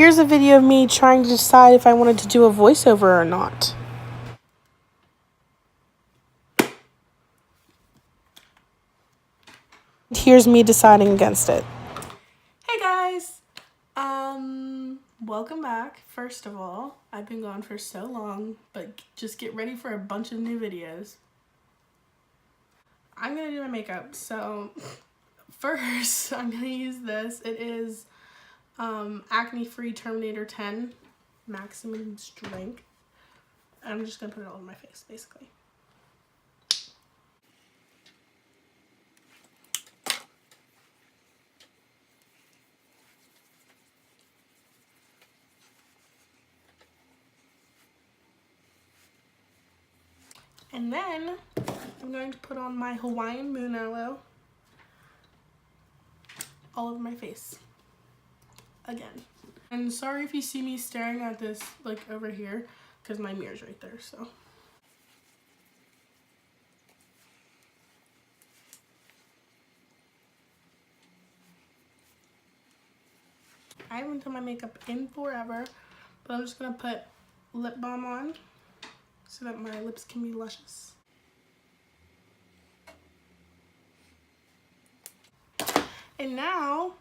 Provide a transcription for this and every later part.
Here's a video of me trying to decide if I wanted to do a voiceover or not. Here's me deciding against it. Hey guys! Welcome back. First of all, I've been gone for so long, but just get ready for a bunch of new videos. I'm gonna do my makeup, so first I'm gonna use this. It is Acne Free Terminator 10 Maximum Strength. I'm just gonna put it all over my face, basically. And then I'm going to put on my Hawaiian Moon Aloe all over my face again. And sorry if you see me staring at this like over here, because my mirror's right there, so. I haven't done my makeup in forever, but I'm just gonna put lip balm on so that my lips can be luscious. And now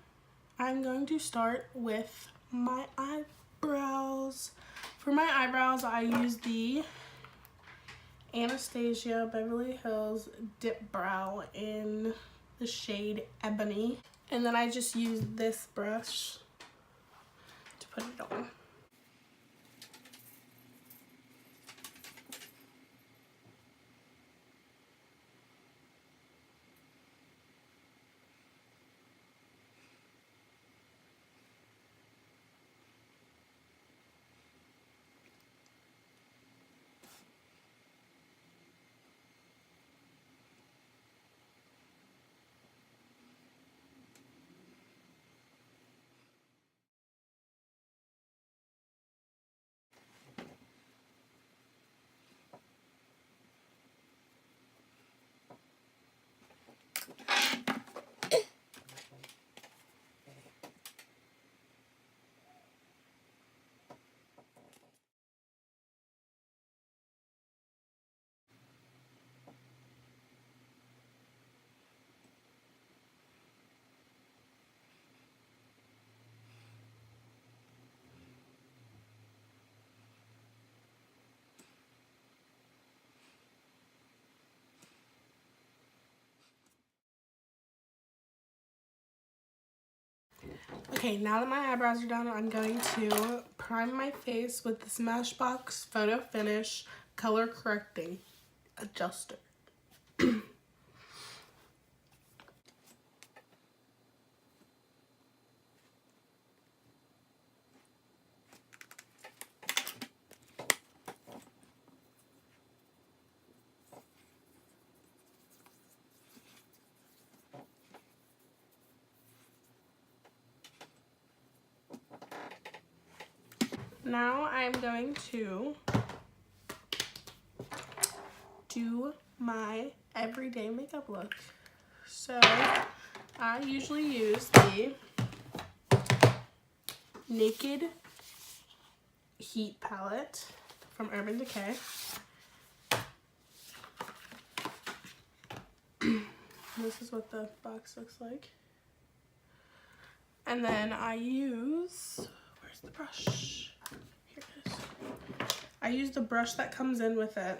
I'm going to start with my eyebrows. For my eyebrows, I use the Anastasia Beverly Hills Dip Brow in the shade Ebony. And then I just use this brush to put it on. Okay, now that my eyebrows are done, I'm going to prime my face with the Smashbox Photo Finish Color Correcting Adjuster. Now I'm going to do my everyday makeup look. So I usually use the Naked Heat palette from Urban Decay. This is what the box looks like. And then I use, where's the brush? Here it is. I use the brush that comes in with it.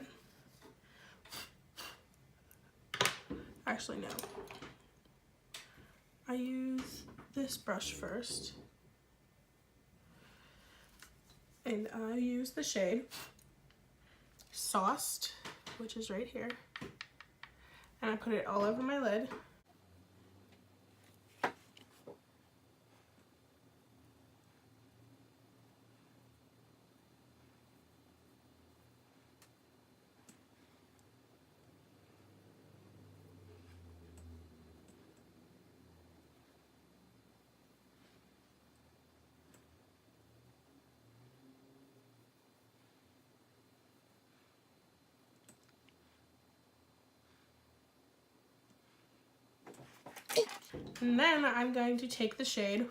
Actually, no. I use this brush first. And I use the shade Sauced, which is right here. And I put it all over my lid. And then I'm going to take the shade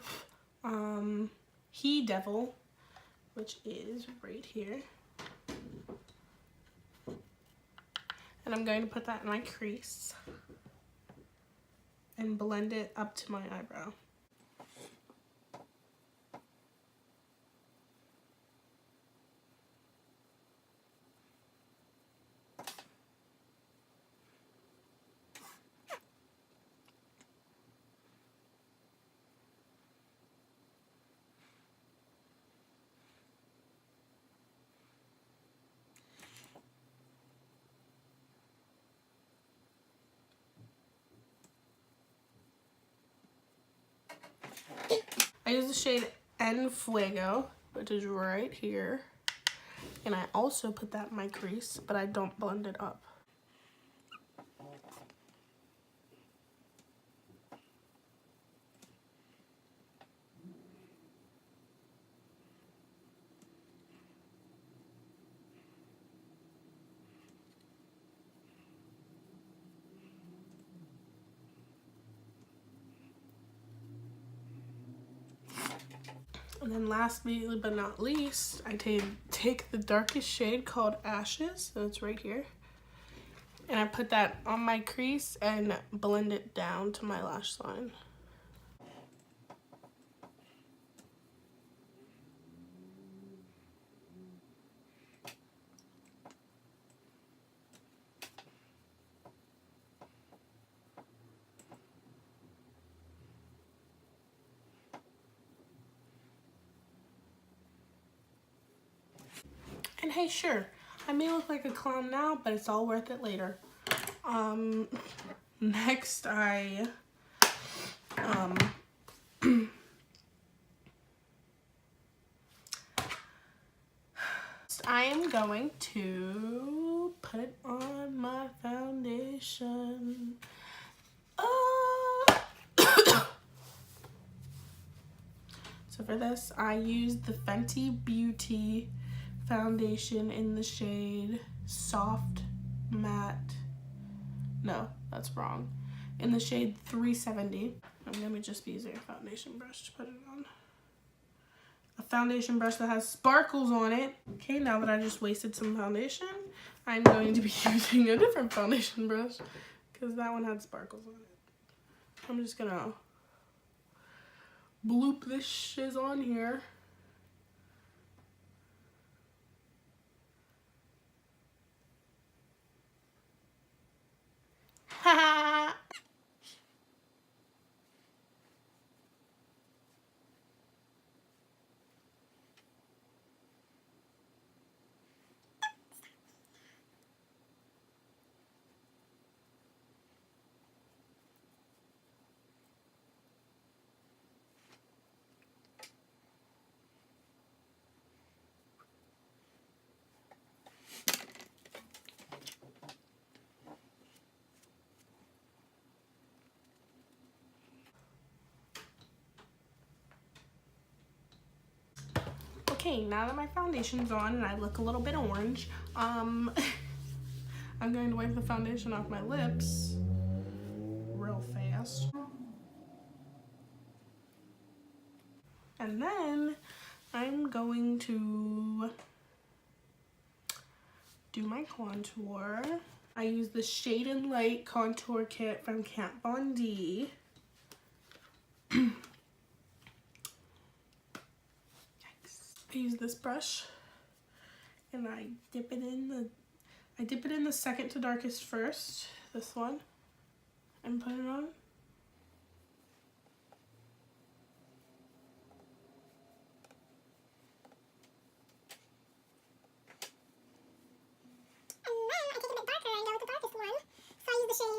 He Devil, which is right here. And I'm going to put that in my crease and blend it up to my eyebrow. I use the shade En Fuego, which is right here. And I also put that in my crease, but I don't blend it up. And then lastly but not least, I take the darkest shade called Ashes, so it's right here. And I put that on my crease and blend it down to my lash line. And hey, sure, I may look like a clown now, but it's all worth it later. Next I am going to put on my foundation. So for this, I used the Fenty Beauty foundation in the shade Soft Matte. No, that's wrong. In the shade 370. I'm gonna just be using a foundation brush to put it on. A foundation brush that has sparkles on it. Okay, now that I just wasted some foundation, I'm going to be using a different foundation brush because that one had sparkles on it. I'm just gonna bloop this shiz on here. Ha! Okay, now that my foundation's on and I look a little bit orange, I'm going to wipe the foundation off my lips real fast. And then I'm going to do my contour. I use the Shade and Light contour kit from Kat Von D. I use this brush and I dip it in the second to darkest first, this one, and put it on.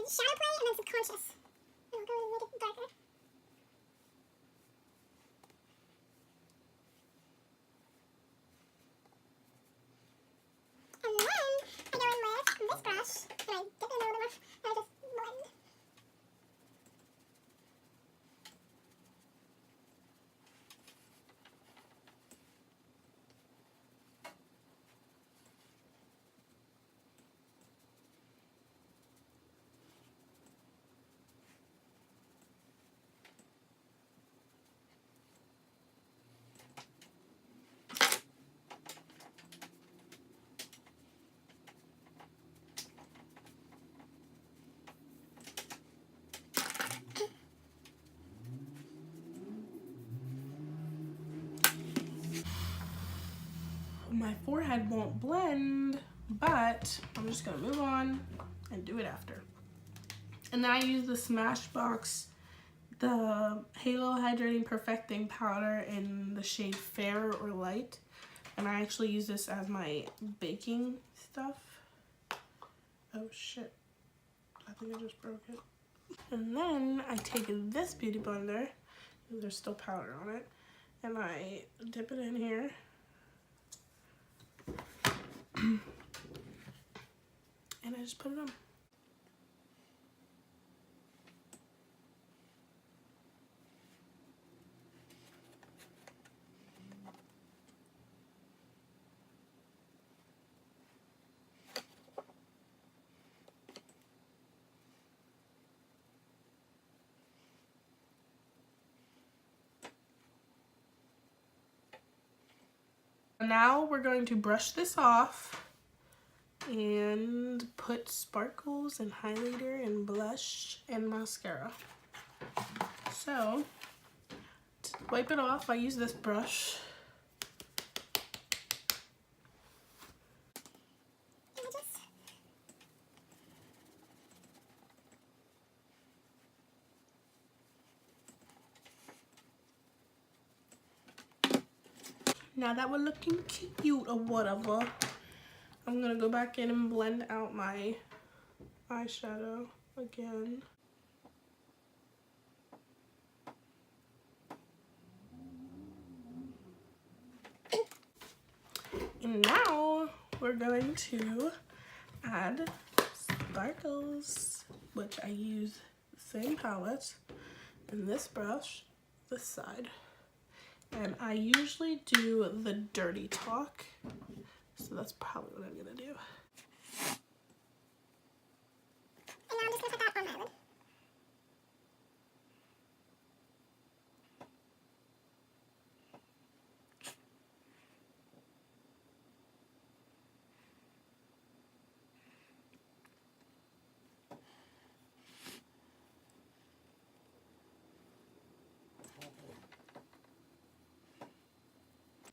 Shadow Play and then Subconscious. And I'll go and make it darker. And then I go in with this brush and I dip in a little bit and I just blend. my forehead won't blend, but I'm just gonna move on and do it after. And then I use the Smashbox, the Halo Hydrating Perfecting Powder in the shade Fair or Light. And I actually use this as my baking stuff. Oh shit, I think I just broke it. And then I take this beauty blender, there's still powder on it, and I dip it in here. And I just put it on. Now we're going to brush this off and put sparkles and highlighter and blush and mascara. So to wipe it off, I use this brush. Now that we're looking cute or whatever, I'm gonna go back in and blend out my eyeshadow again. And now we're going to add sparkles, which I use the same palette and this brush, this side. And I usually do the Dirty Talk, so that's probably what I'm gonna do. And now I'm just gonna put that on my lid.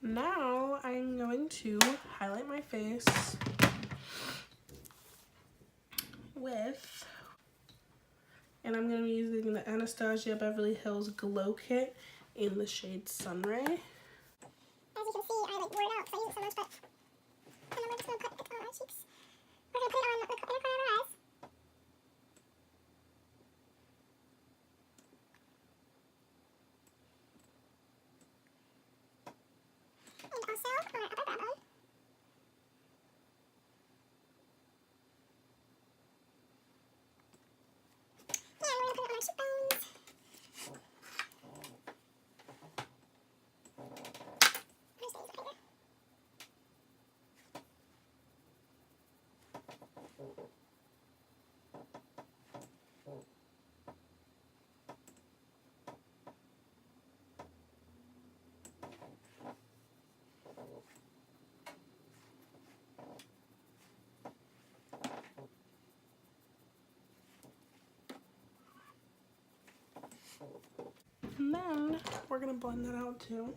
Now I'm going to highlight my face with, and I'm going to be using the Anastasia Beverly Hills Glow Kit in the shade Sunray. As you can see, I like wore it out because I use it so much, but and then we're just going to put it on our cheeks. We're going to put it on the inner corner of our eyes. And also on our upper brow bone. And we're going to put it on our cheekbones. There's these right here. And then we're going to blend that out too.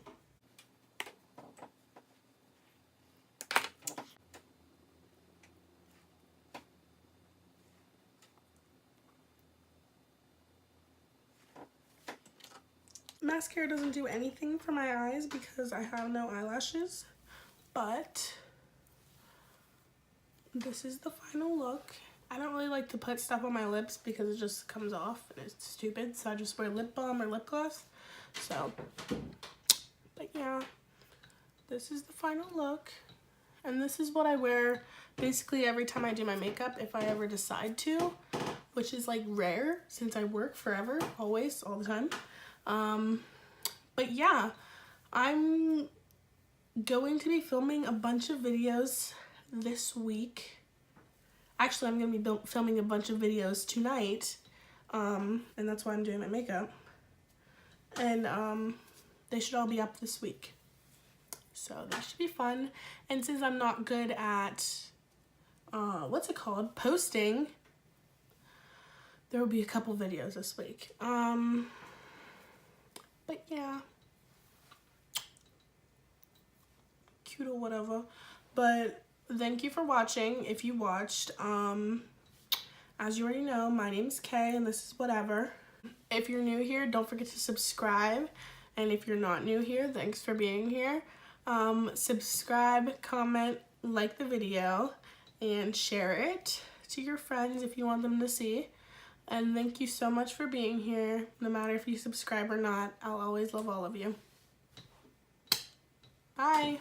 Mascara doesn't do anything for my eyes because I have no eyelashes, but this is the final look. I don't really like to put stuff on my lips because it just comes off and it's stupid, so I just wear lip balm or lip gloss. So, but yeah, this is the final look, and this is what I wear basically every time I do my makeup if I ever decide to, which is like rare since I work forever, always, all the time. But yeah, I'm going to be filming a bunch of videos this week. Actually, I'm going to be filming a bunch of videos tonight, and that's why I'm doing my makeup. And they should all be up this week. So that should be fun. And since I'm not good at, what's it called? Posting, there will be a couple videos this week. But yeah. cute or whatever. But thank you for watching. If you watched, as you already know, my name's Kay and this is whatever. If you're new here, don't forget to subscribe. And if you're not new here, thanks for being here. Subscribe, comment, like the video, and share it to your friends if you want them to see. And thank you so much for being here. No matter if you subscribe or not, I'll always love all of you. Bye.